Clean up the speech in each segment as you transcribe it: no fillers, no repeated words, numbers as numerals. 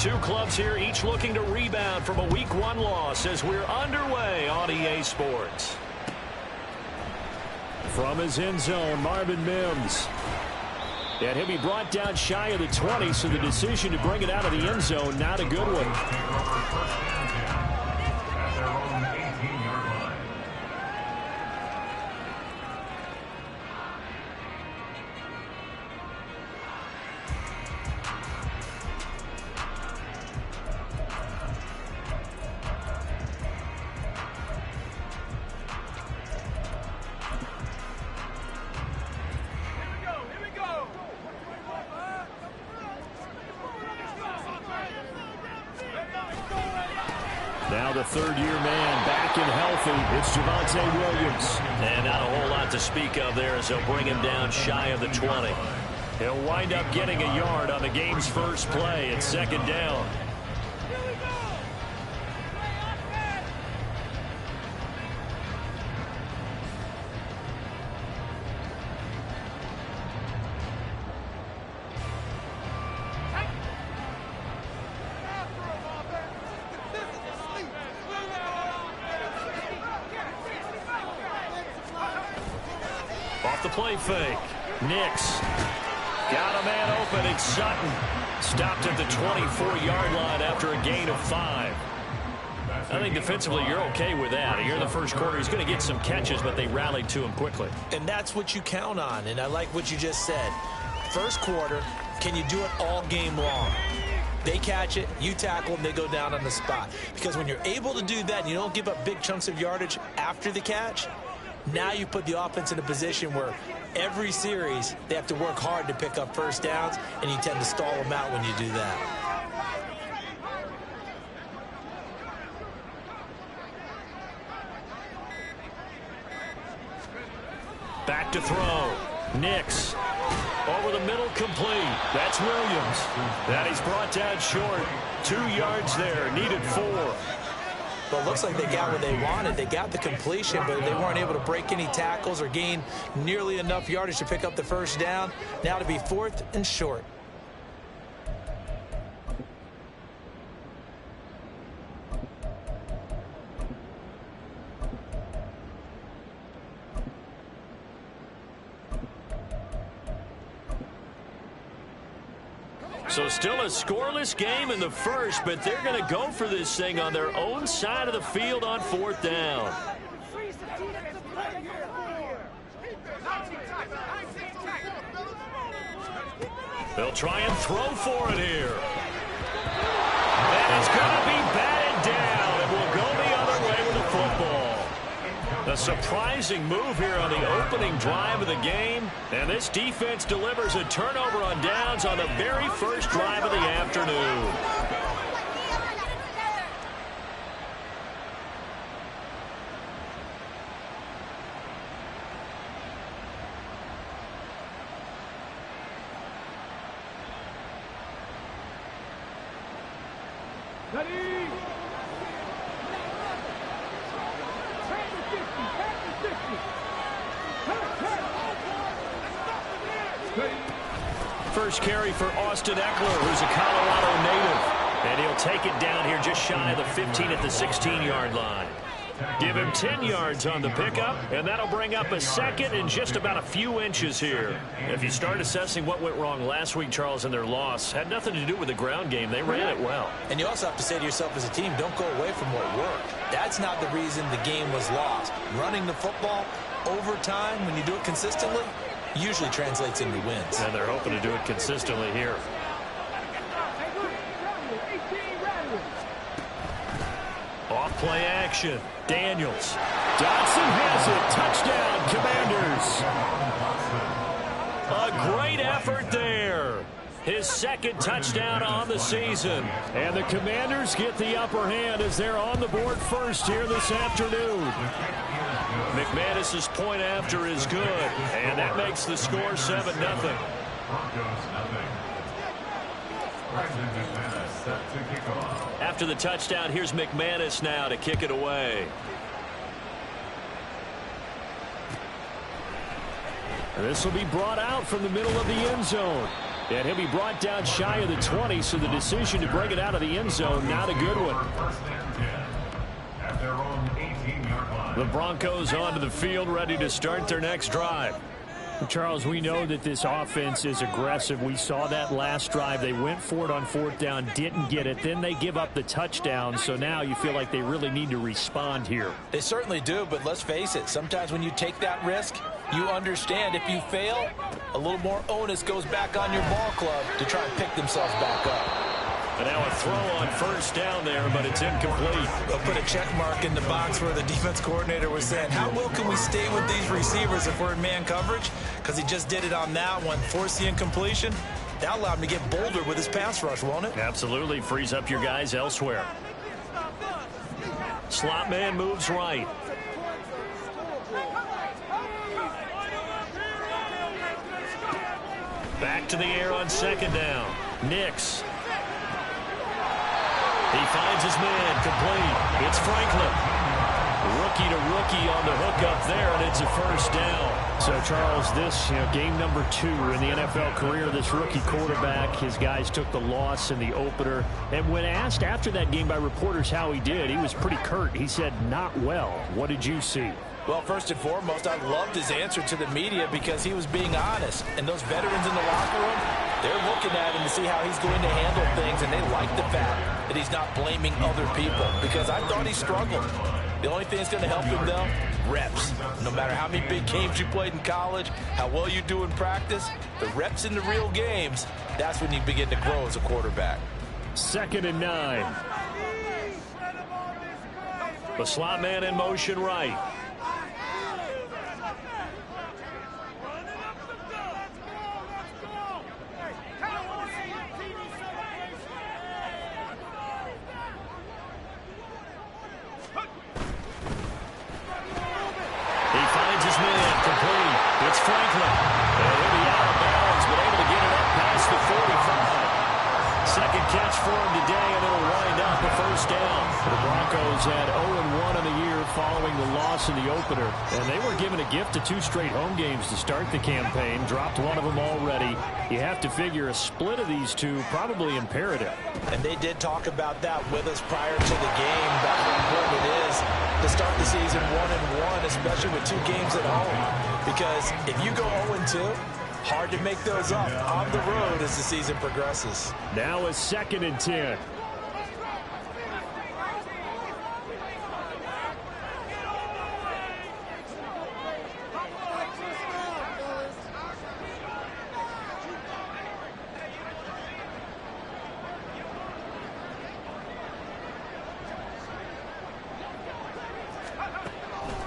two clubs here, each looking to rebound from a Week 1 loss as we're underway on EA Sports. From his end zone, Marvin Mims. And he'll be brought down shy of the 20, so the decision to bring it out of the end zone, not a good one. Now the third-year man back and healthy. It's Javonte Williams. And not a whole lot to speak of there as they'll bring him down shy of the 20. He'll wind up getting a yard on the game's first play. It's second down. Off the play fake. Nix. Got a man open. It's Sutton. Stopped at the 24-yard line after a gain of 5. I think defensively you're okay with that. Here in the first quarter, he's going to get some catches, but they rallied to him quickly. And that's what you count on, and I like what you just said. First quarter, can you do it all game long? They catch it, you tackle them, they go down on the spot. Because when you're able to do that and you don't give up big chunks of yardage after the catch, now you put the offense in a position where every series they have to work hard to pick up first downs, and you tend to stall them out when you do that. Back to throw. Nix. Over the middle, complete. That's Williams. That he's brought down short. 2 yards there. Needed 4. Well, it looks like they got what they wanted. They got the completion, but they weren't able to break any tackles or gain nearly enough yardage to pick up the first down. Now to be 4th and short. So still a scoreless game in the first, but they're going to go for this thing on their own side of the field on 4th down. They'll try and throw for it here. And it's going to be batted down, and will go the other way with the football. A surprising move here on the opening drive of the game. And this defense delivers a turnover on downs on the very first drive of the afternoon. First carry for Austin Eckler, who's a Colorado native. And he'll take it down here just shy of the 15 at the 16-yard line. Give him 10 yards on the pickup, and that'll bring up a second and just about a few inches here. If you start assessing what went wrong last week, Charles, in their loss, had nothing to do with the ground game. They ran it well. And you also have to say to yourself as a team, don't go away from what worked. That's not the reason the game was lost. Running the football over time, when you do it consistently, usually translates into wins. And they're hoping to do it consistently here. Off play action. Daniels. Dotson has it. Touchdown, Commanders. A great effort there. His second touchdown on the season. And the Commanders get the upper hand as they're on the board first here this afternoon. McManus's point after is good, and that makes the score 7-0. After the touchdown, here's McManus now to kick it away. This will be brought out from the middle of the end zone. And he'll be brought down shy of the 20, so the decision to bring it out of the end zone, not a good one. The Broncos onto the field, ready to start their next drive. Charles, we know that this offense is aggressive. We saw that last drive. They went for it on 4th down, didn't get it. Then they give up the touchdown. So now you feel like they really need to respond here. They certainly do, but let's face it. Sometimes when you take that risk, you understand if you fail, a little more onus goes back on your ball club to try and pick themselves back up. And now a throw on 1st down there, but it's incomplete. They'll put a check mark in the box where the defense coordinator was saying, how well can we stay with these receivers if we're in man coverage? Because he just did it on that one, forced the incompletion. That allowed him to get bolder with his pass rush, won't it? Absolutely. Frees up your guys elsewhere. Slot man moves right. Back to the air on 2nd down. Nix. He finds his man, complete. It's Franklin. Rookie to rookie on the hook up there, and it's a 1st down. So, Charles, this, game number 2 in the NFL career, this rookie quarterback, his guys took the loss in the opener. And when asked after that game by reporters how he did, he was pretty curt. He said, not well. What did you see? Well, first and foremost, I loved his answer to the media because he was being honest. And those veterans in the locker room, they're looking at him to see how he's going to handle things, and they like the fact that he's not blaming other people because I thought he struggled. The only thing that's going to help him, though, reps. No matter how many big games you played in college, how well you do in practice, the reps in the real games, that's when you begin to grow as a quarterback. 2nd and 9. The slot man in motion right. Franklin. And he'll be out of bounds, but able to get it up past the 45. Second catch for him today, and it'll wind up a 1st down. The Broncos had 0-1 in the year following the loss in the opener, and they were given a gift of 2 straight home games to start the campaign. Dropped one of them already. You have to figure a split of these 2 probably imperative. And they did talk about that with us prior to the game, about how important it is to start the season 1-1, especially with 2 games at home. Because if you go 0-2, hard to make those up on the road as the season progresses. Now a 2nd and 10.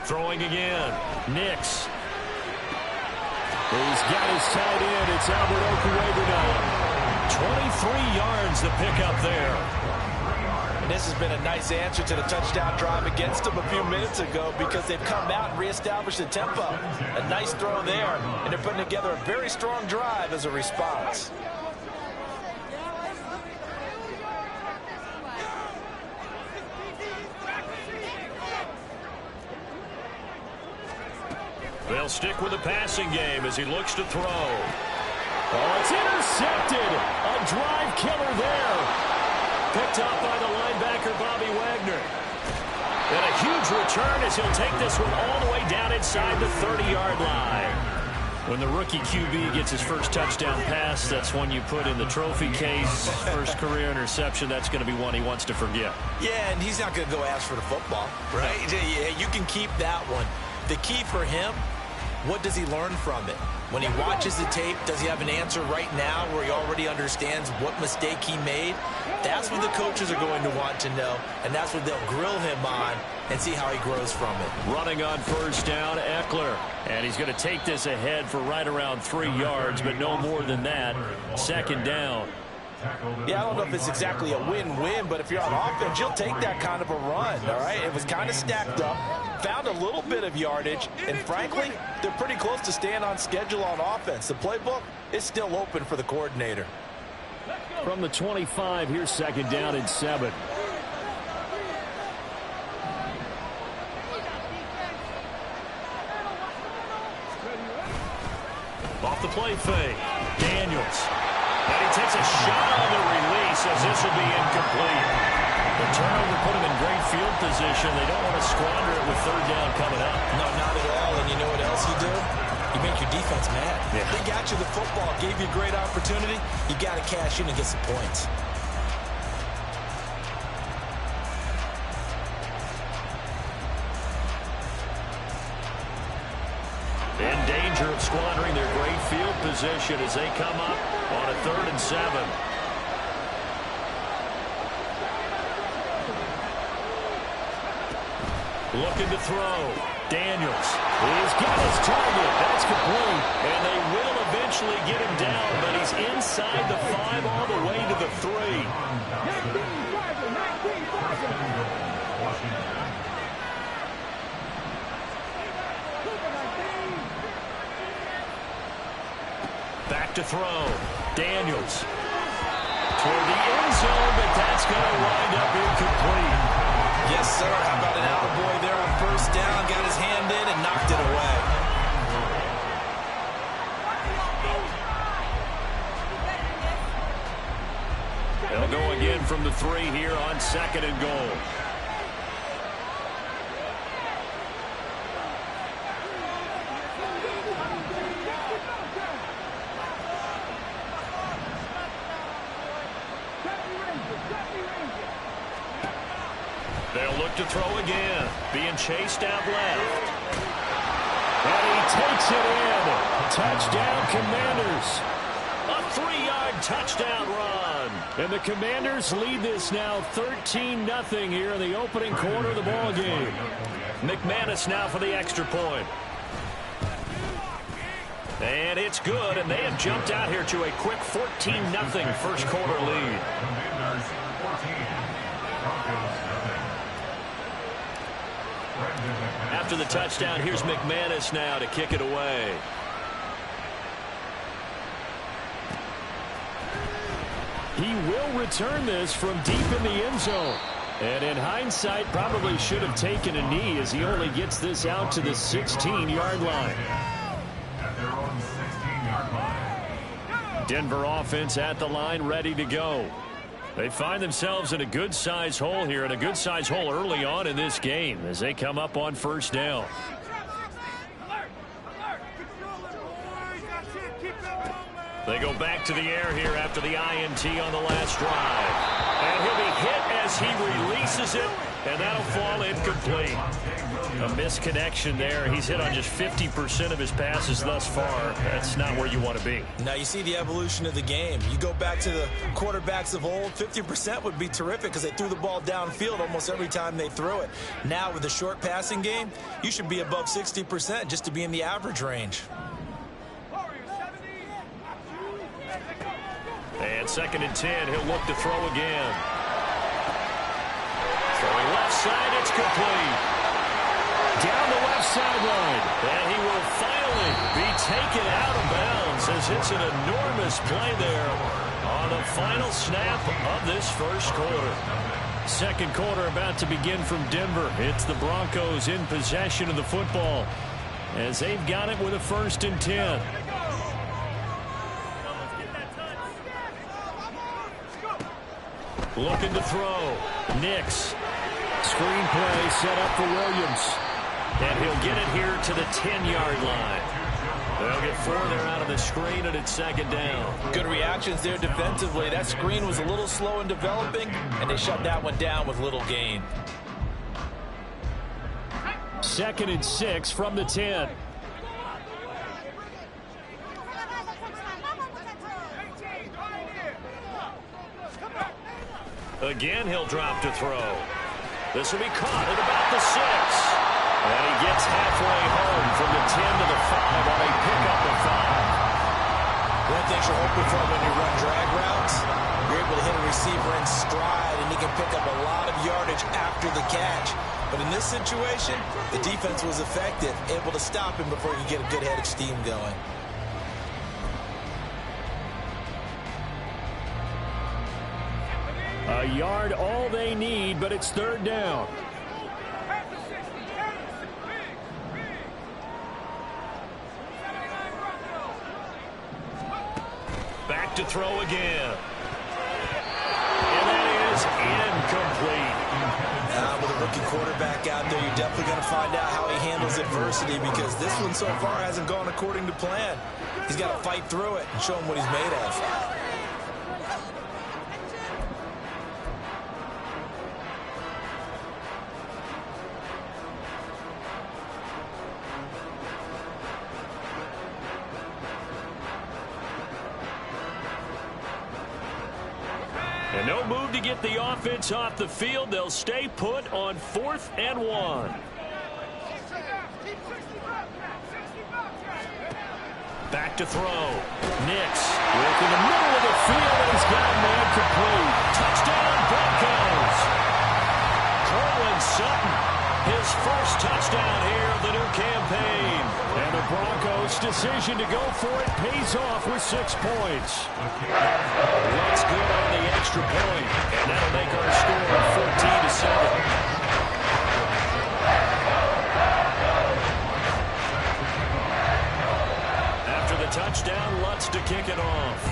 Throwing again. Nix. He's got his tight end. It's Albert Okwuegbunam. 23 yards the pickup there. And this has been a nice answer to the touchdown drive against them a few minutes ago because they've come out and reestablished the tempo. A nice throw there, and they're putting together a very strong drive as a response. They'll stick with the passing game as he looks to throw. Oh, it's intercepted. A drive killer there. Picked up by the linebacker, Bobby Wagner. And a huge return as he'll take this one all the way down inside the 30-yard line. When the rookie QB gets his first touchdown pass, that's one you put in the trophy case. First career interception, that's going to be one he wants to forget. Yeah, and he's not going to go ask for the football, right? Yeah, you can keep that one. The key for him, what does he learn from it? When he watches the tape, does he have an answer right now where he already understands what mistake he made? That's what the coaches are going to want to know, and that's what they'll grill him on and see how he grows from it. Running on 1st down, Ekeler. And he's going to take this ahead for right around 3 yards, but no more than that. 2nd down. Yeah, I don't know if it's exactly a win-win, but if you're on offense, you'll take that kind of a run, all right? It was kind of stacked up, found a little bit of yardage, and frankly, they're pretty close to staying on schedule on offense. The playbook is still open for the coordinator. From the 25, here's 2nd down and 7. Off the play fake, Daniels. And he takes a shot on the release as this will be incomplete. The turnover put him in great field position. They don't want to squander it with third down coming up. No, not at all. And you know what else you do? You make your defense mad. Yeah. They got you the football, gave you a great opportunity. You got to cash in and get some points. In danger of squandering their great field position as they come up on a 3rd and 7. Looking to throw. Daniels. He's got his target. That's complete. And they will eventually get him down, but he's inside the 5 all the way to the 3. Back to throw. Daniels. Toward the end zone, but that's going to wind up incomplete. Yes, sir. How about an attaboy there on 1st down? Got his hand in and knocked it away. They'll go again from the 3 here on 2nd and goal. They'll look to throw again. Being chased out left. And he takes it in. Touchdown, Commanders. A 3-yard touchdown run. And the Commanders lead this now 13-0 here in the opening quarter of the ball game. McManus now for the extra point. And it's good, and they have jumped out here to a quick 14-0 first quarter lead. After the touchdown, here's McManus now to kick it away. He will return this from deep in the end zone. And in hindsight, probably should have taken a knee as he only gets this out to the 16-yard line. Denver offense at the line, ready to go. They find themselves in a good-sized hole here, and a good-sized hole early on in this game as they come up on 1st down. They go back to the air here after the INT on the last drive. And he'll be hit as he releases it, and that'll fall incomplete. A misconnection there. He's hit on just 50% of his passes thus far. That's not where you want to be. Now you see the evolution of the game. You go back to the quarterbacks of old, 50% would be terrific because they threw the ball downfield almost every time they threw it. Now with the short passing game, you should be above 60% just to be in the average range. And 2nd and 10, he'll look to throw again. Throwing left side, it's complete. Down the left sideline. And he will finally be taken out of bounds as it's an enormous play there on the final snap of this first quarter. Second quarter about to begin from Denver. It's the Broncos in possession of the football as they've got it with a 1st and 10. Looking to throw. Nix. Screenplay set up for Williams. And he'll get it here to the 10-yard line. They'll get 4 there out of the screen, and it's 2nd down. Good reactions there defensively. That screen was a little slow in developing, and they shut that one down with little gain. 2nd and 6 from the 10. Again, he'll drop to throw. This will be caught at about the 6. And he gets halfway home from the 10 to the 5 on a pickup of 5. One thing you're hoping for when you run drag routes, you're able to hit a receiver in stride, and he can pick up a lot of yardage after the catch. But in this situation, the defense was effective, able to stop him before you get a good head of steam going. A yard all they need, but it's 3rd down. Back to throw again. And that is incomplete. With a rookie quarterback out there, you're definitely going to find out how he handles adversity, because this one so far hasn't gone according to plan. He's got to fight through it and show him what he's made of. And no move to get the offense off the field. They'll stay put on 4th and 1. Back to throw. Nix with in the middle of the field, and he's got a man complete. Touchdown, Broncos. Cortland Sutton, his first touchdown here of the new campaign. And the Broncos' decision to go for it pays off with 6 points. That's good on the extra point, and that'll make our score 14-7. After the touchdown, Lutz to kick it off.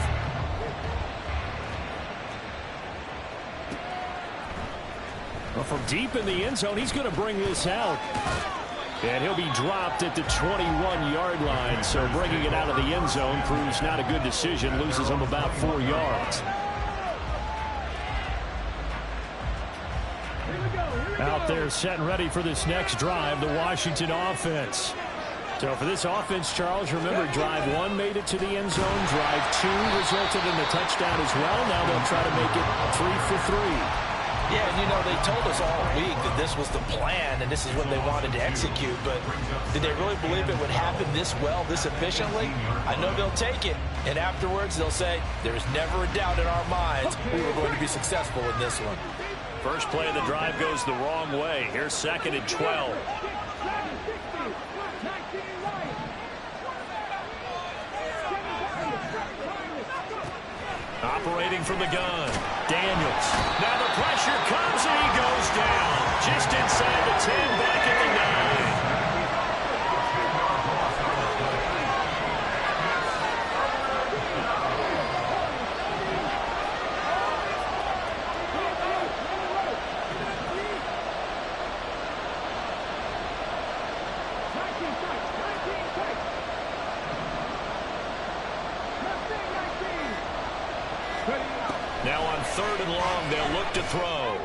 Well, from deep in the end zone, he's going to bring this out. And he'll be dropped at the 21-yard line. So bringing it out of the end zone proves not a good decision. Loses him about 4 yards. Out there set and ready for this next drive, the Washington offense. So for this offense, Charles, remember, drive 1 made it to the end zone. Drive 2 resulted in a touchdown as well. Now they'll try to make it 3 for 3. Yeah, and you know, they told us all week that this was the plan and this is what they wanted to execute, but did they really believe it would happen this well, this efficiently? I know they'll take it, and afterwards they'll say, there's never a doubt in our minds we were going to be successful in this one. First play of the drive goes the wrong way. Here's 2nd and 12. Operating from the gun, Daniels. Now the pressure comes and he goes down. Just inside the 10, back at the 9. Now on 3rd and long, they'll look to throw.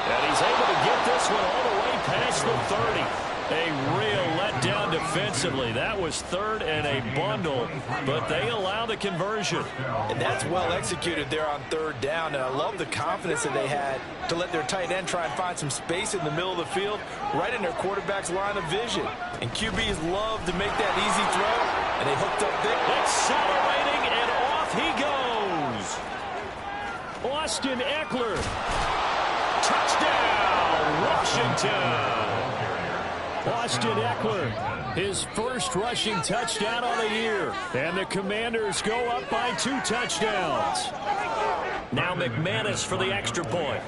And he's able to get this one all the way past the 30. A real letdown defensively. That was 3rd and a bundle, but they allow the conversion. And that's well executed there on 3rd down, and I love the confidence that they had to let their tight end try and find some space in the middle of the field, right in their quarterback's line of vision. And QBs love to make that easy throw, and they hooked up big. Accelerating, and off he goes. Austin Ekeler. Touchdown, Washington. Austin Ekeler, his first rushing touchdown on the year. And the Commanders go up by 2 touchdowns. Now McManus for the extra point.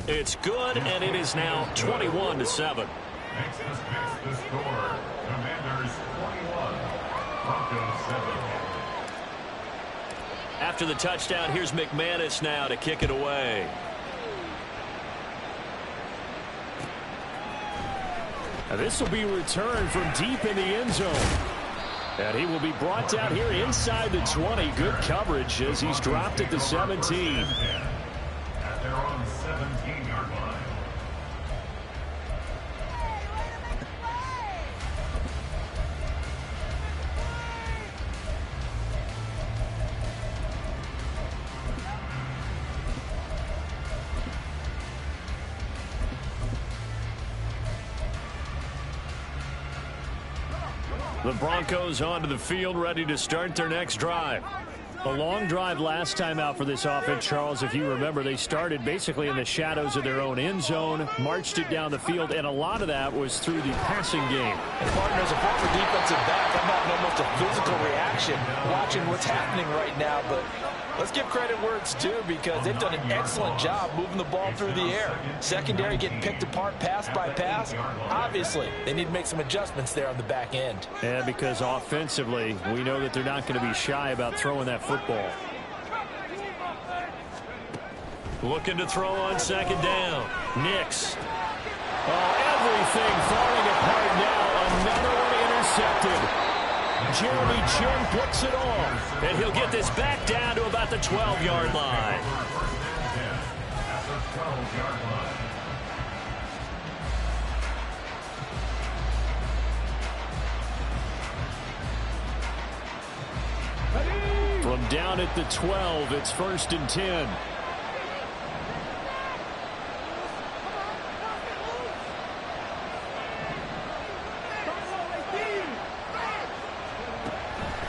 It's good, and it is now 21-7. After the touchdown, here's McManus now to kick it away. Now this will be returned from deep in the end zone. And he will be brought down here inside the 20. Good coverage as he's dropped at the 17. At their own 17-yard line. The Broncos onto the field, ready to start their next drive. A long drive last time out for this offense, Charles. If you remember, they started basically in the shadows of their own end zone, marched it down the field, and a lot of that was through the passing game. And partner, as a former defensive back, I'm having almost a physical reaction watching what's happening right now, but Let's give credit where it's due because they've done an excellent job moving the ball through the air. Secondary getting picked apart pass by pass. Obviously, they need to make some adjustments there on the back end. And because offensively, we know that they're not going to be shy about throwing that football. Looking to throw on second down. Nix. Oh, everything falling apart now. Another one intercepted. Jeremy Chinn picks it off. And he'll get this back down to about the 12-yard line. From down at the 12, it's 1st and 10.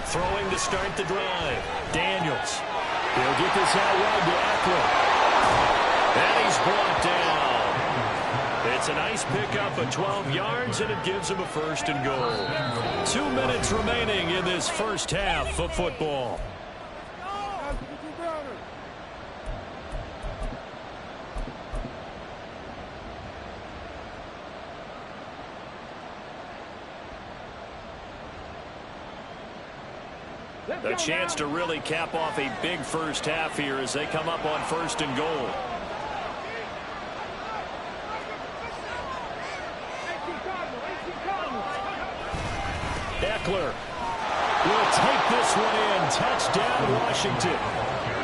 Throwing to start the drive. Daniels. He'll get this out wide to Eckler. And he's brought down. It's a nice pickup of 12 yards, and it gives him a 1st and goal. 2 minutes remaining in this first half of football. A chance to really cap off a big first half here as they come up on 1st and goal. Eckler will take this one in. Touchdown, Washington.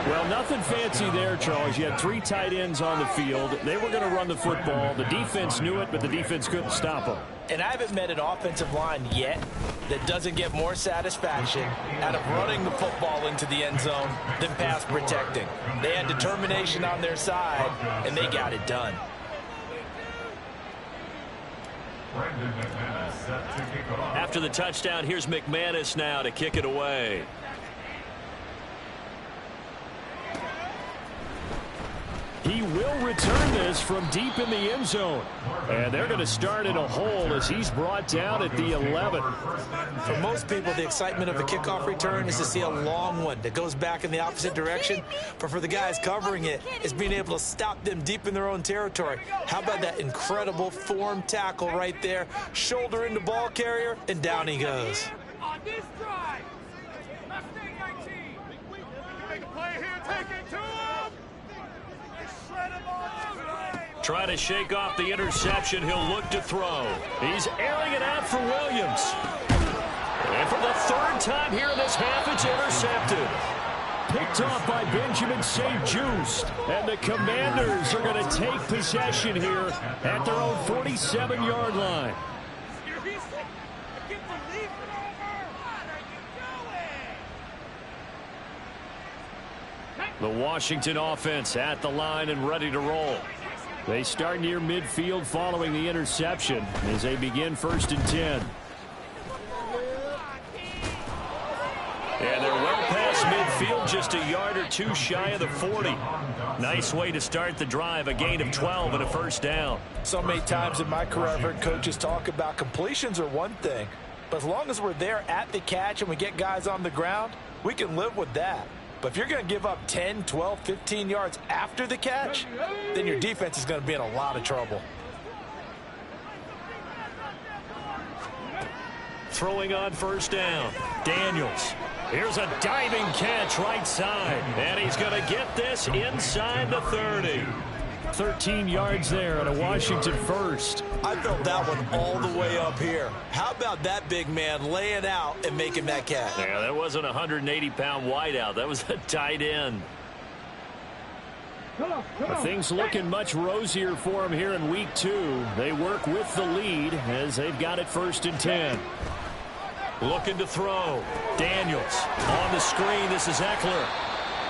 Well, nothing fancy there, Charles. You had 3 tight ends on the field. They were going to run the football. The defense knew it, but the defense couldn't stop them. And I haven't met an offensive line yet that doesn't get more satisfaction out of running the football into the end zone than pass protecting. They had determination on their side, and they got it done. After the touchdown, here's McManus now to kick it away. He will return this from deep in the end zone. And they're going to start in a hole as he's brought down at the 11. For most people, the excitement of a kickoff return is to see a long one that goes back in the opposite direction. But for the guys covering it, it's being able to stop them deep in their own territory. How about that incredible form tackle right there? Shoulder into ball carrier, and down he goes. On this drive, Mustang 19. Make a play here, take it to him. Trying to shake off the interception. He'll look to throw. He's airing it out for Williams. And for the 3rd time here in this half, it's intercepted. Picked off by Benjamin St-Juste. And the Commanders are going to take possession here at their own 47-yard line. The Washington offense at the line and ready to roll. They start near midfield following the interception as they begin 1st and 10. And they're well past midfield, just a yard or 2 shy of the 40. Nice way to start the drive, a gain of 12 and a 1st down. So many times in my career, I've heard coaches talk about completions are one thing. But as long as we're there at the catch and we get guys on the ground, we can live with that. But if you're going to give up 10, 12, 15 yards after the catch, then your defense is going to be in a lot of trouble. Throwing on 1st down. Daniels. Here's a diving catch right side. And he's going to get this inside the 30. 13 yards there and a Washington 1st. I felt that one all the way up here. How about that big man laying out and making that catch? Yeah, that wasn't a 180-pound wideout. That was a tight end. Things looking much rosier for him here in week 2. They work with the lead as they've got it 1st and 10. Looking to throw. Daniels on the screen. This is Eckler.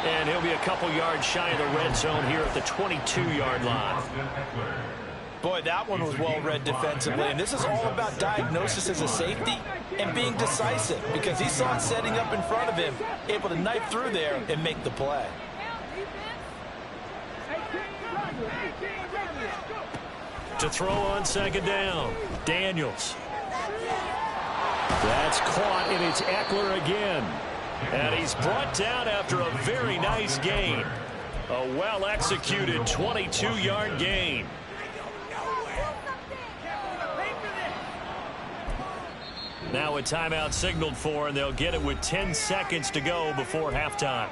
And he'll be a couple yards shy of the red zone here at the 22-yard line. Boy, that one was well read defensively. And this is all about diagnosis as a safety and being decisive because he saw it setting up in front of him, able to knife through there and make the play. To throw on 2nd down. Daniels. That's caught, and it's Eckler again. And he's brought down after a very nice gain. A well-executed 22-yard gain. Now a timeout signaled for, and they'll get it with 10 seconds to go before halftime.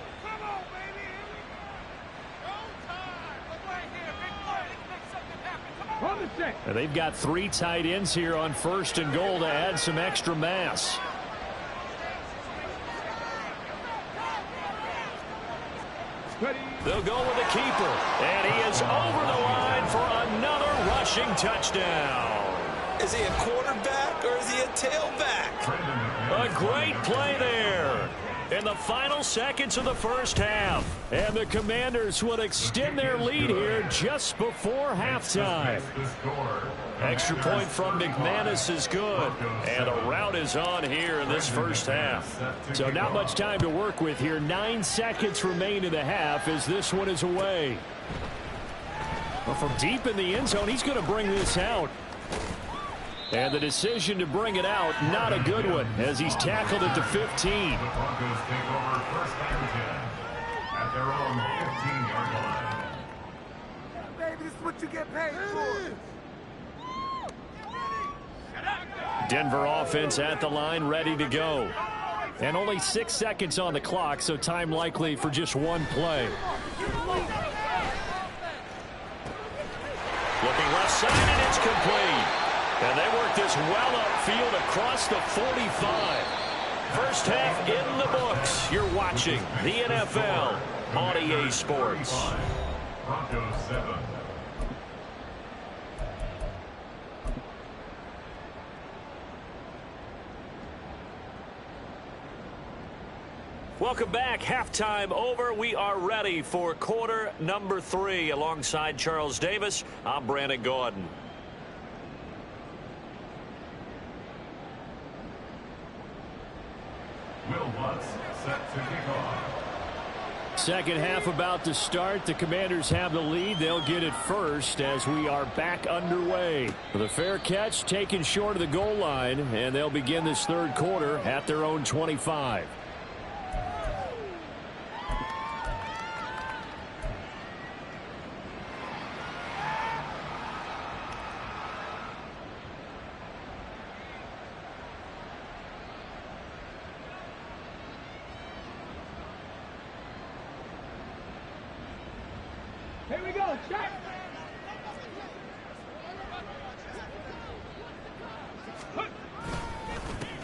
And they've got 3 tight ends here on 1st and goal to add some extra mass. They'll go with the keeper, and he is over the line for another rushing touchdown. Is he a quarterback or is he a tailback? A great play there in the final seconds of the first half. And the Commanders will extend their lead here just before halftime. Extra point from McManus is good. And a rout is on here in this first half. So not much time to work with here. 9 seconds remain in the half as this one is away. Well, from deep in the end zone, he's going to bring this out. And the decision to bring it out, not a good one, as he's tackled at the 15. The Broncos take over 1st and 10 at their own 15-yard line. Baby, this is what you get paid for. Denver offense at the line, ready to go. And only 6 seconds on the clock, so time likely for just one play. Looking left side, and it's complete. And they work this well upfield across the 45. First half in the books. You're watching the NFL on EA Sports. Broncos 7. Welcome back. Halftime over. We are ready for quarter number 3. Alongside Charles Davis, I'm Brandon Gordon. Will Lutz set to kick off. Second half about to start. The Commanders have the lead. They'll get it first as we are back underway. The fair catch taken short of the goal line, and they'll begin this third quarter at their own 25. Here we go, check.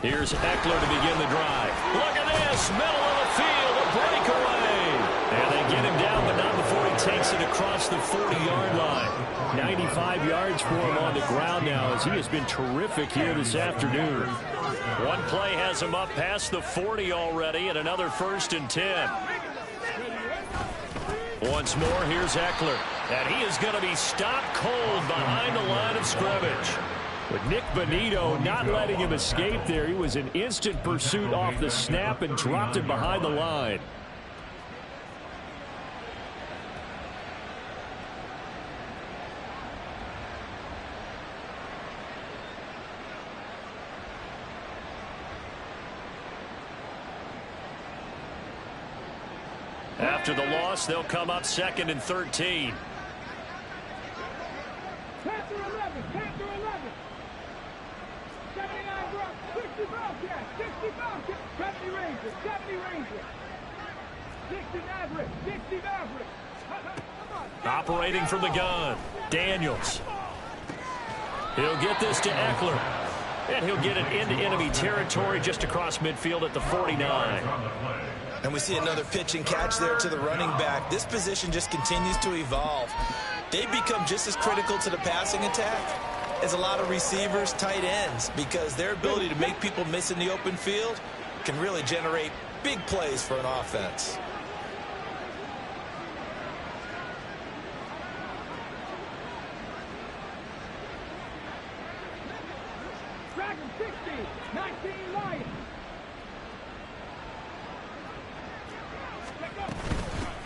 Here's Eckler to begin the drive. Look at this, middle of the field, a breakaway. And they get him down, but not before he takes it across the 40-yard line. 95 yards for him on the ground now as he has been terrific here this afternoon. One play has him up past the 40 already, and another 1st and 10. Once more, here's Eckler. And he is going to be stopped cold behind the line of scrimmage. But Nick Bonito not letting him escape there. He was in instant pursuit off the snap and dropped him behind the line. After the loss, they'll come up 2nd and 13. Panther 11, Panther 11. 79 Brock, 60 Bobcat, 60 Bobcat, 70 Ranger, 70 Ranger. 60 Maverick, 60 Maverick. Operating from the gun, Daniels. He'll get this to Eckler. And he'll get it into enemy territory just across midfield at the 49. And we see another pitch and catch there to the running back. This position just continues to evolve. They become just as critical to the passing attack as a lot of receivers, tight ends, because their ability to make people miss in the open field can really generate big plays for an offense. Dragon 60, 19 Lions.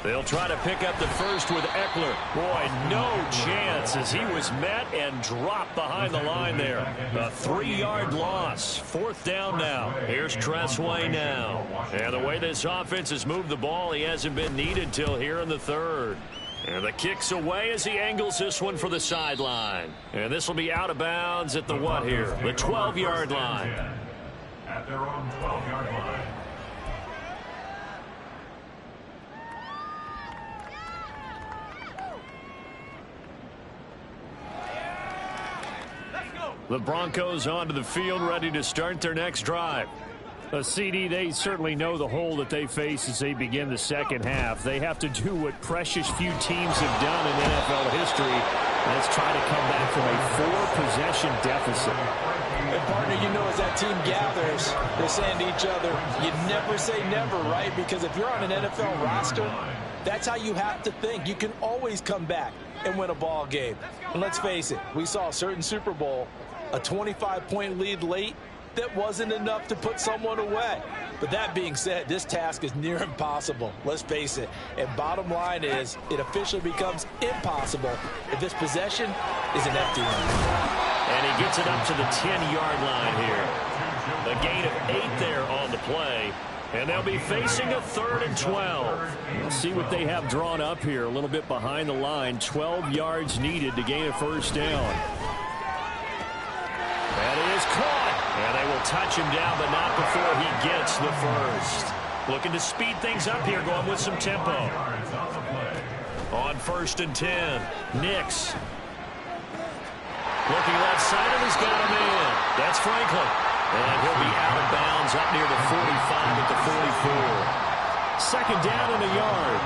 They'll try to pick up the first with Eckler. Boy, no chance as he was met and dropped behind the line there. A 3-yard loss. 4th down now. Here's Tressway now. And the way this offense has moved the ball, he hasn't been needed till here in the 3rd. And the kick's away as he angles this one for the sideline. And this will be out of bounds at the what here? The 12-yard line. At their own 12-yard line. The Broncos onto the field, ready to start their next drive. CD, they certainly know the hole that they face as they begin the second half. They have to do what precious few teams have done in NFL history. Let's try to come back from a 4-possession deficit. And partner, you know, as that team gathers, they're saying to each other, you never say never, right? Because if you're on an NFL roster, that's how you have to think. You can always come back and win a ball game. And let's face it, we saw a certain Super Bowl, a 25-point lead late, that wasn't enough to put someone away. But that being said, this task is near impossible. Let's face it. And bottom line is, it officially becomes impossible if this possession is an empty one. And he gets it up to the 10-yard line here. A gain of 8 there on the play. And they'll be facing a 3rd and 12. We'll see what they have drawn up here. A little bit behind the line. 12 yards needed to gain a 1st down. That is caught. And they will touch him down, but not before he gets the 1st. Looking to speed things up here, going with some tempo. On 1st and 10, Nix. Looking left side, and he's got him in. That's Franklin. And he'll be out of bounds up near the 45 at the 44. 2nd down and a yard.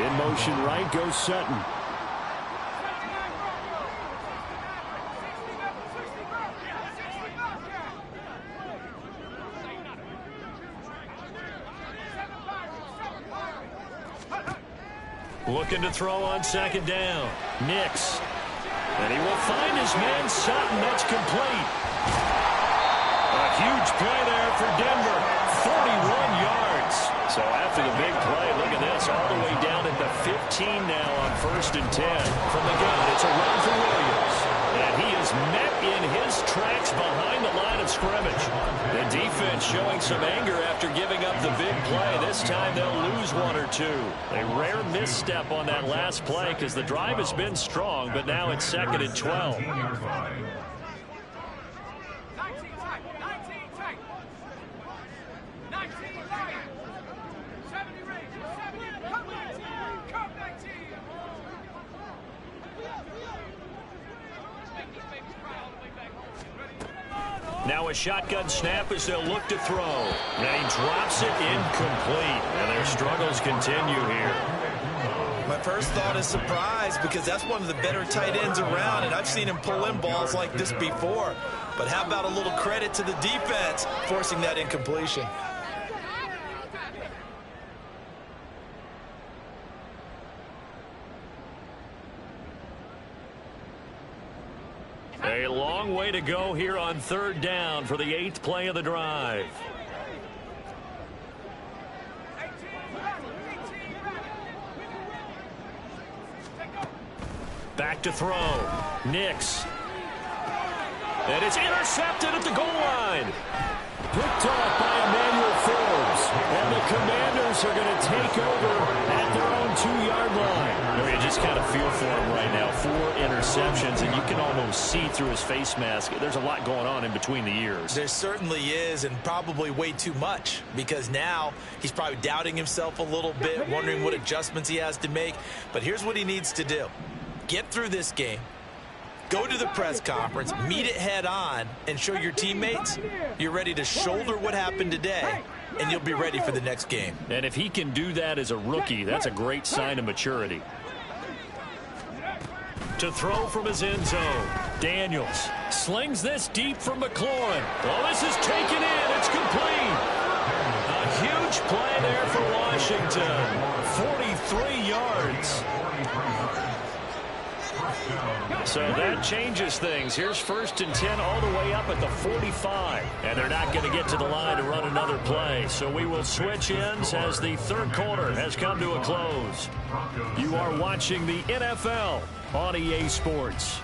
In motion right goes Sutton. Looking to throw on 2nd down. Nix. And he will find his man Sutton. That's complete. A huge play there for Denver. 41 yards. So after the big play, look at this. All the way down at the 15 now on 1st and 10. From the gun, it's a run for Williams. And he is met in his tracks behind the line of scrimmage. The defense showing some anger after giving up the big play. This time they'll lose 1 or 2. A rare misstep on that last play because the drive has been strong, but now it's 2nd and 12. Now a shotgun snap as they'll look to throw. Now he drops it incomplete. And their struggles continue here. My first thought is surprise because that's one of the better tight ends around, and I've seen him pull in balls like this before. But how about a little credit to the defense forcing that incompletion? A long way to go here on 3rd down for the 8th play of the drive. Back to throw. Nix. And it's intercepted at the goal line. Picked off by Emmanuel Forbes. And the Commanders are going to take over at their own 2-yard line. You just kind of feel for him right now. 4 interceptions, and you can almost see through his face mask. There's a lot going on in between the ears. There certainly is, and probably way too much, because now he's probably doubting himself a little bit, wondering what adjustments he has to make. But here's what he needs to do. Get through this game. Go to the press conference, meet it head on, and show your teammates you're ready to shoulder what happened today, and you'll be ready for the next game. And if he can do that as a rookie, that's a great sign of maturity. To throw from his end zone, Daniels slings this deep from McLaurin. Oh, this is taken in. It's complete. A huge play there for Washington. 43 yards. So that changes things. Here's 1st and 10 all the way up at the 45. And they're not going to get to the line to run another play. So we will switch ends as the 3rd quarter has come to a close. You are watching the NFL on EA Sports.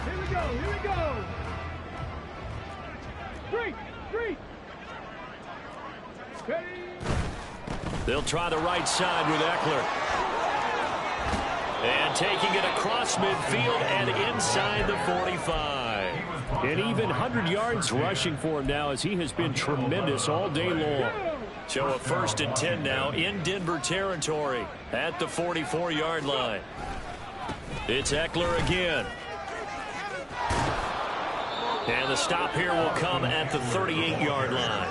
Here we go, here we go. Street. Ready. They'll try the right side with Eckler. And taking it across midfield and inside the 45. And even 100 yards rushing for him now, as he has been tremendous all day long. So a 1st and 10 now in Denver territory at the 44-yard line. It's Eckler again. And the stop here will come at the 38-yard line.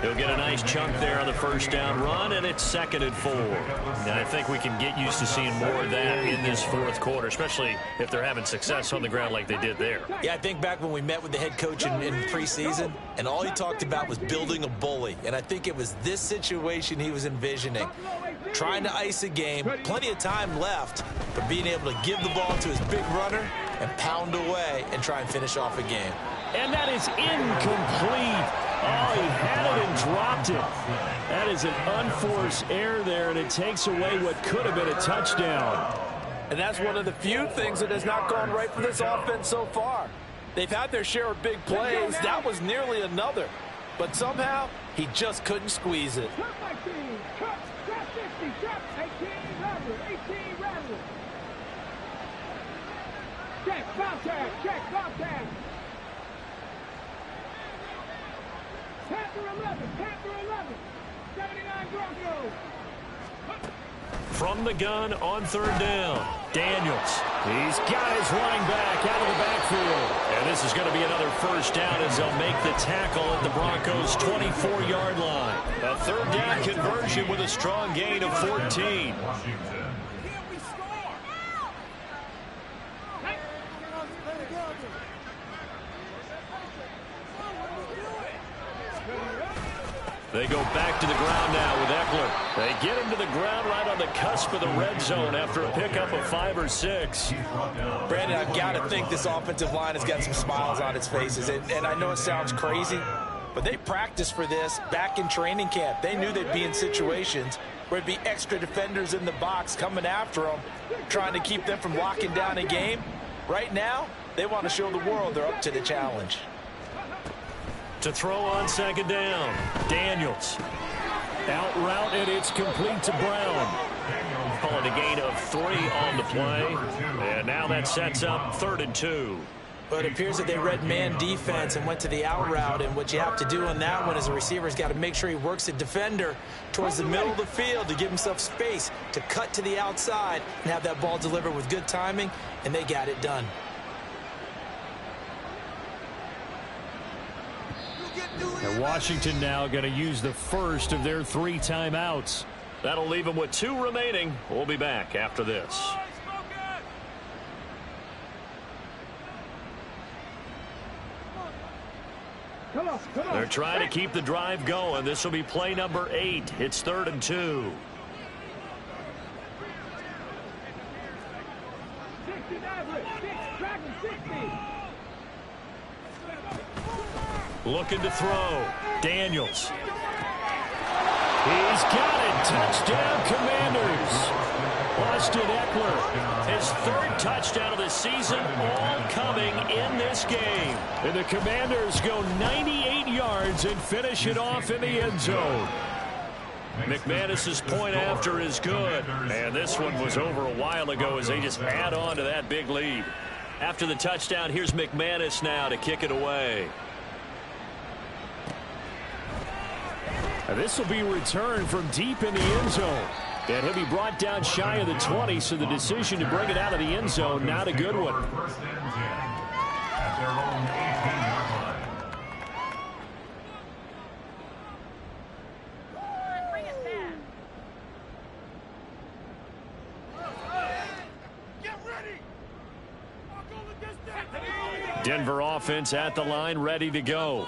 He'll get a nice chunk there on the 1st down run, and it's 2nd and 4. And I think we can get used to seeing more of that in this 4th quarter, especially if they're having success on the ground like they did there. Yeah, I think back when we met with the head coach in preseason, and all he talked about was building a bully. And I think it was this situation he was envisioning. Trying to ice a game, plenty of time left, but being able to give the ball to his big runner and pound away and try and finish off a game. And that is incomplete. Oh, he had it and dropped it. That is an unforced error there, and it takes away what could have been a touchdown. And that's one of the few things that has not gone right for this offense so far. They've had their share of big plays. That was nearly another. But somehow, he just couldn't squeeze it. Cut my team. Cut. Trap 50. Trap 18. Rattler. 18. Rattler. Check. Bobcat. Check. Bobcat. Panther 11. Panther 11. 79 Broncos. From the gun on 3rd down, Daniels. He's got his running back out of the backfield. And this is going to be another 1st down as they'll make the tackle at the Broncos' 24-yard line. A 3rd down conversion with a strong gain of 14. They go back to the ground now with Eckler. They get him to the ground right on the cusp of the red zone after a pickup of 5 or 6. Brandon, I've got to think this offensive line has got some smiles on its faces. And I know it sounds crazy, but they practiced for this back in training camp. They knew they'd be in situations where it'd be extra defenders in the box coming after them, trying to keep them from locking down a game. Right now, they want to show the world they're up to the challenge. To throw on 2nd down, Daniels. Out route, and it's complete to Brown. Calling a gain of 3 on the play. And now that sets up 3rd and 2. But it appears that they read man defense and went to the out route. And what you have to do on that one is a receiver's got to make sure he works the defender towards the middle of the field to give himself space to cut to the outside and have that ball delivered with good timing, and they got it done. And Washington now going to use the first of their 3 timeouts. That'll leave them with 2 remaining. We'll be back after this. Come on. They're trying to keep the drive going. This will be play number 8. It's 3rd and 2. 60 average. 6. Dragon 60. Looking to throw. Daniels. He's got it. Touchdown, Commanders. Austin Eckler, his 3rd touchdown of the season, all coming in this game. And the Commanders go 98 yards and finish it off in the end zone. McManus's point after is good. And this one was over a while ago as they just add on to that big lead. After the touchdown, here's McManus now to kick it away. And this will be returned from deep in the end zone. And he'll be brought down shy of the 20, so the decision to bring it out of the end zone, not a good one. 1st and 10 at their own 18-yard line. Denver offense at the line, ready to go.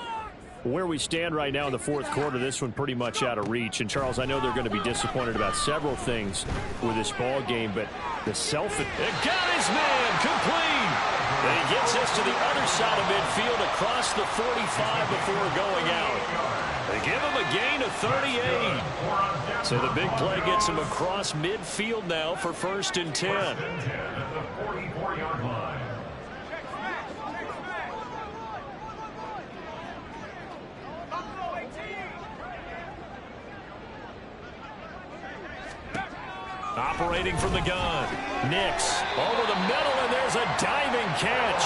Where we stand right now in the fourth quarter, this one pretty much out of reach. And, Charles, I know they're going to be disappointed about several things with this ball game, but the It got his man complete. And he gets us to the other side of midfield across the 45 before going out. They give him a gain of 38. So the big play gets him across midfield now for 1st and 10. At the 44-yard line. Operating from the gun. Nix over the middle, and there's a diving catch.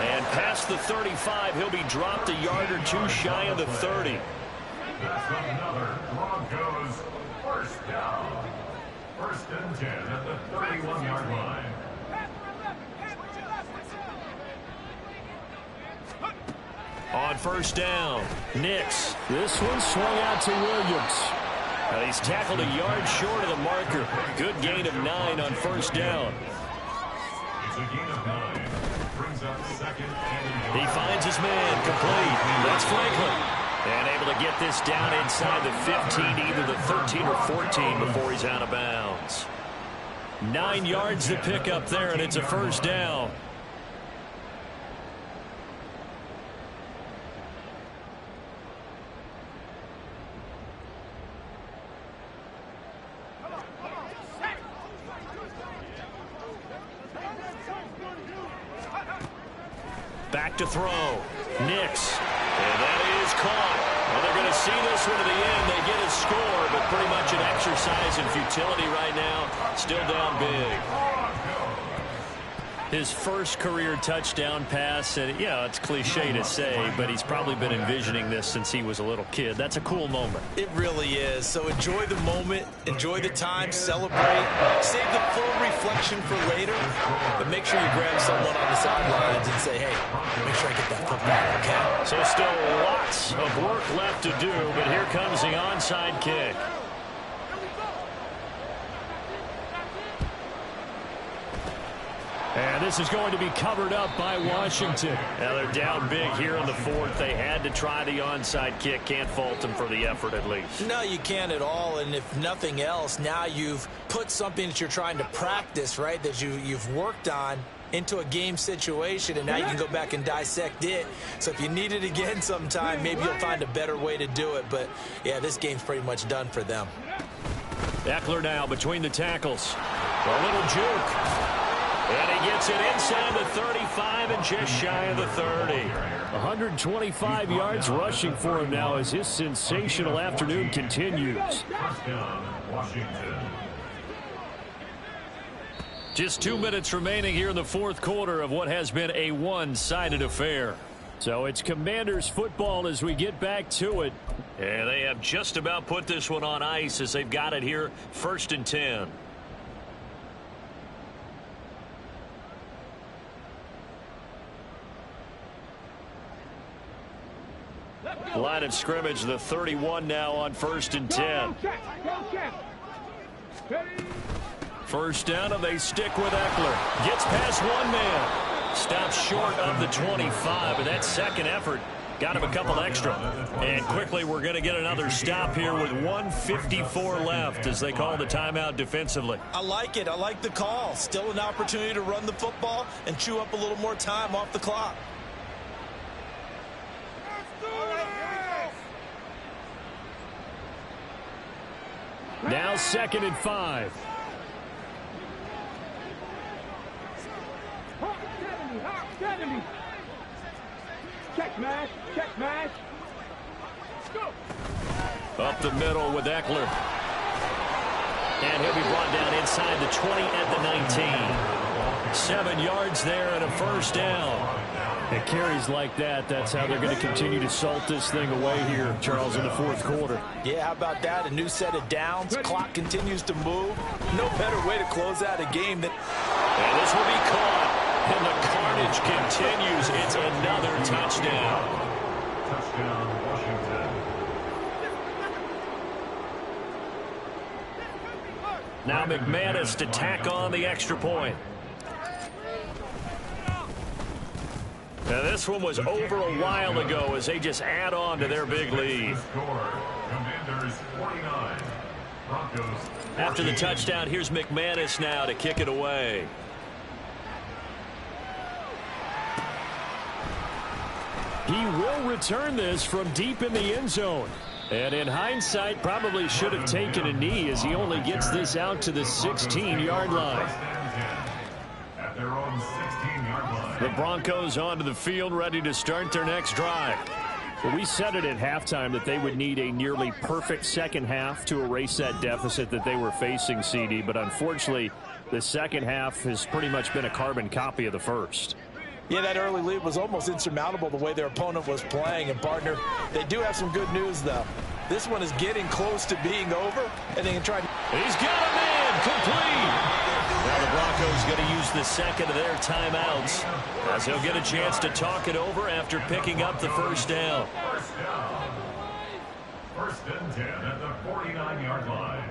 And past the 35, he'll be dropped a yard or two shy of the 30. That's another Broncos first down. 1st and 10 at the 31-yard line. On 1st down, Nix. This one swung out to Williams. He's tackled a yard short of the marker. Good gain of 9 on 1st down. It's a gain of 9. Brings up 2nd and He finds his man complete. That's Franklin. And able to get this down inside the 15, either the 13 or 14 before he's out of bounds. 9 yards to pick up there, and it's a 1st down. Back to throw. Nix. And that is caught. Well, they're going to see this one to the end. They get a score, but pretty much an exercise in futility right now. Still down big. His first career touchdown pass, and yeah, it's cliche to say, but he's probably been envisioning this since he was a little kid. That's a cool moment. It really is. So enjoy the moment, enjoy the time, celebrate, save the full reflection for later, but make sure you grab someone on the sidelines and say, hey, make sure I get that football, okay? So still lots of work left to do, but here comes the onside kick. And this is going to be covered up by Washington. Now they're down big here in the 4th. They had to try the onside kick. Can't fault them for the effort at least. No, you can't at all. And if nothing else, now you've put something that you're trying to practice, right, that you've worked on into a game situation, and now you can go back and dissect it. So if you need it again sometime, maybe you'll find a better way to do it. But, yeah, this game's pretty much done for them. Eckler now between the tackles. A little juke. And he gets it inside the 35 and just shy of the 30. 125 yards rushing for him now as his sensational afternoon continues. 1st down, Washington. Just 2 minutes remaining here in the 4th quarter of what has been a one-sided affair. So it's Commanders football as we get back to it. And they have just about put this one on ice as they've got it here 1st and 10. Line of scrimmage, the 31 now on 1st and 10. 1st down, and they stick with Eckler. Gets past one man. Stops short of the 25, and that second effort got him a couple extra. And quickly, we're going to get another stop here with 1:54 left as they call the timeout defensively. I like it. I like the call. Still an opportunity to run the football and chew up a little more time off the clock. Now 2nd and 5. Check mash, check mash. Up the middle with Eckler. And he'll be brought down inside the 20 at the 19. 7 yards there and a 1st down. It carries like that. That's how they're going to continue to salt this thing away here, Charles, in the 4th quarter. Yeah, how about that? A new set of downs. Clock continues to move. No better way to close out a game than... And this will be caught. And the carnage continues. It's another touchdown. Touchdown, Washington. Now McManus to tack on the extra point. Now, this one was over a while ago as they just add on to their big lead. Commanders 49. Broncos 14. After the touchdown, here's McManus now to kick it away. He will return this from deep in the end zone. And in hindsight, probably should have taken a knee as he only gets this out to the 16-yard line. At their own 16-yard line. The Broncos onto the field, ready to start their next drive. Well, we said it at halftime that they would need a nearly perfect second half to erase that deficit that they were facing, CD. But unfortunately, the second half has pretty much been a carbon copy of the first. Yeah, that early lead was almost insurmountable the way their opponent was playing. And, partner, they do have some good news, though. This one is getting close to being over, and they can try. He's got a man complete. Now the Broncos going to use the second of their timeouts as they'll get a chance to talk it over after picking up the first down. First down. First and 10 at the 49-yard line.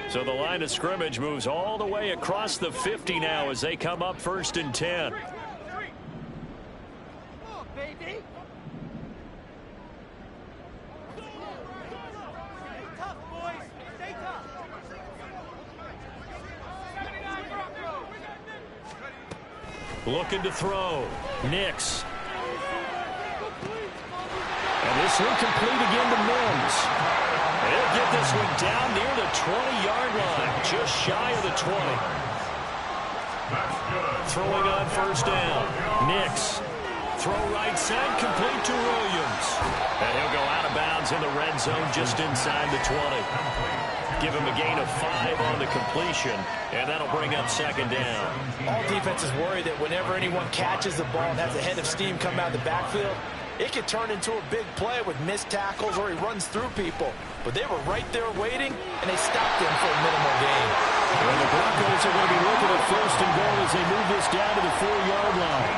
So the line of scrimmage moves all the way across the 50 now as they come up first and 10. Looking to throw. Nix. And this one complete again to Mims. They'll get this one down near the 20-yard line, just shy of the 20. Throwing on first down. Nix. Throw right side, complete to Williams. And he'll go out of bounds in the red zone just inside the 20. Give him a gain of 5 on the completion, and that'll bring up second down. All defenses worry that whenever anyone catches the ball and has a head of steam come out of the backfield, it could turn into a big play with missed tackles or he runs through people. But they were right there waiting, and they stopped him for a minimal gain. And the Broncos are going to be looking at first and goal as they move this down to the 4-yard line.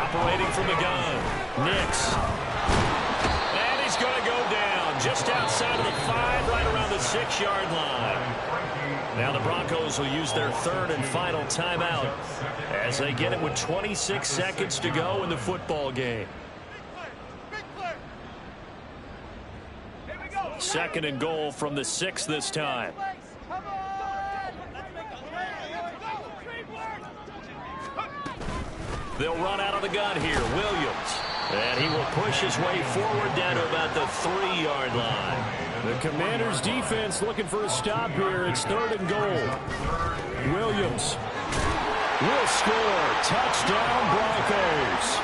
Operating from the gun. Nix. And he's going to go down just outside of the 5, right around the 6-yard line. Now the Broncos will use their third and final timeout as they get it with 26 seconds to go in the football game. Second and goal from the 6 this time. They'll run out of the gun here. Williams. And he will push his way forward down to about the 3-yard line. The Commanders' defense looking for a stop here. It's third and goal. Williams will score. Touchdown, Broncos.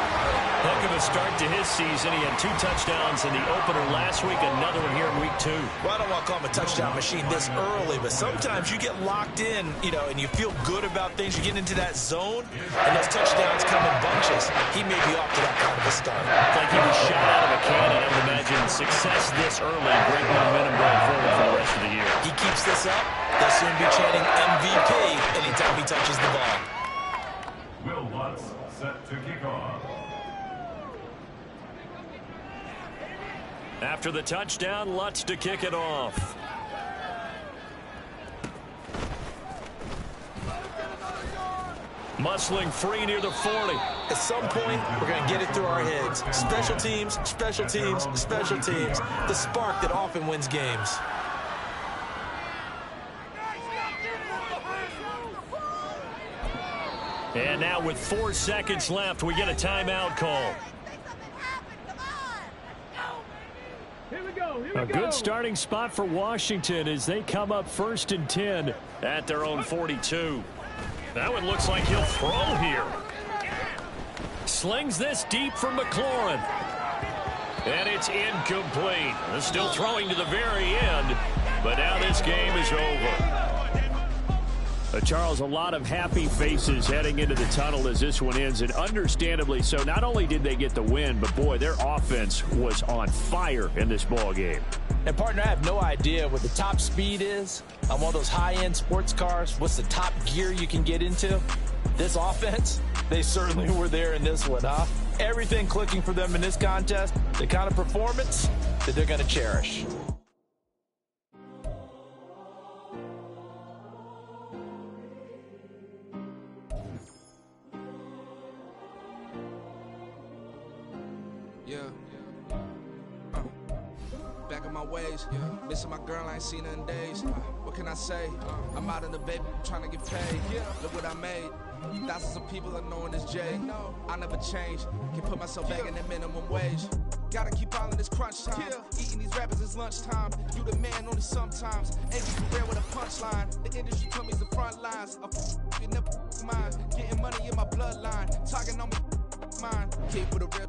Heck of a start to his season. He had 2 touchdowns in the opener last week, another one here in week 2. Well, I don't want to call him a touchdown machine this early, but sometimes you get locked in, and you feel good about things. You get into that zone, and those touchdowns come in bunches. He may be off to that kind of a start. It's like he was shot out of a cannon. I would imagine success this early, great momentum going forward for the rest of the year. He keeps this up, they'll soon be chanting MVP anytime he touches the ball. Will Lutz set to kick off. After the touchdown, Lutz to kick it off. Muscling free near the 40. At some point, we're going to get it through our heads. Special teams, special teams, special teams. The spark that often wins games. And now with 4 seconds left, we get a timeout call. A good starting spot for Washington as they come up first and 10 at their own 42. That one looks like he'll throw here. Slings this deep from McLaurin. And it's incomplete. They're still throwing to the very end, but now this game is over. Charles, a lot of happy faces heading into the tunnel as this one ends, and understandably so. Not only did they get the win, but boy, their offense was on fire in this ball game. And partner, I have no idea what the top speed is on one of those high-end sports cars. What's the top gear you can get into? This offense, they certainly were there in this one, huh? Everything clicking for them in this contest, the kind of performance that they're going to cherish. on my ways. Missing my girl, I ain't seen her in days. What can I say? I'm out in the baby, trying to get paid. Look what I made. Thousands of people are knowing this Jay. I never change. Can put myself back in the minimum wage. Gotta keep all in this crunch time. Eating these rappers is lunchtime. You the man only sometimes. Ain't be real with a punchline. The industry told me the front lines. I'm never mine. Getting money in my bloodline. Talking on me mine. Keep with a real.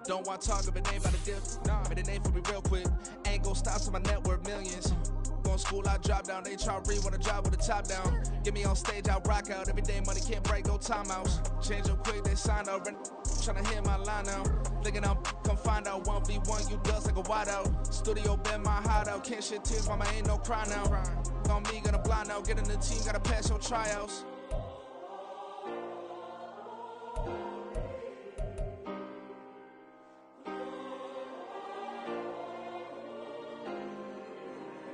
Don't want to talk if it ain't about a dip. Made a name for me real quick. Ain't gon' stop till my net worth millions. Going school, I drop down. They try to read when I drive with the top down. Get me on stage, I rock out. Every day money can't break, no timeouts. Change up quick, they sign up. Tryna hear my line now. Thinking I'm come find out 1v1, you dust like a wideout. Studio been my hideout. Can't shed tears, mama ain't no cry now. On me, gonna blind out. Get in the team, gotta pass your tryouts.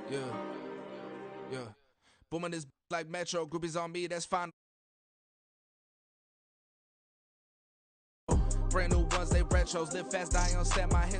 Yeah. Booming this like Metro. Groupies on me, that's fine. Brand new ones, they retros. Live fast, die on set, my hits.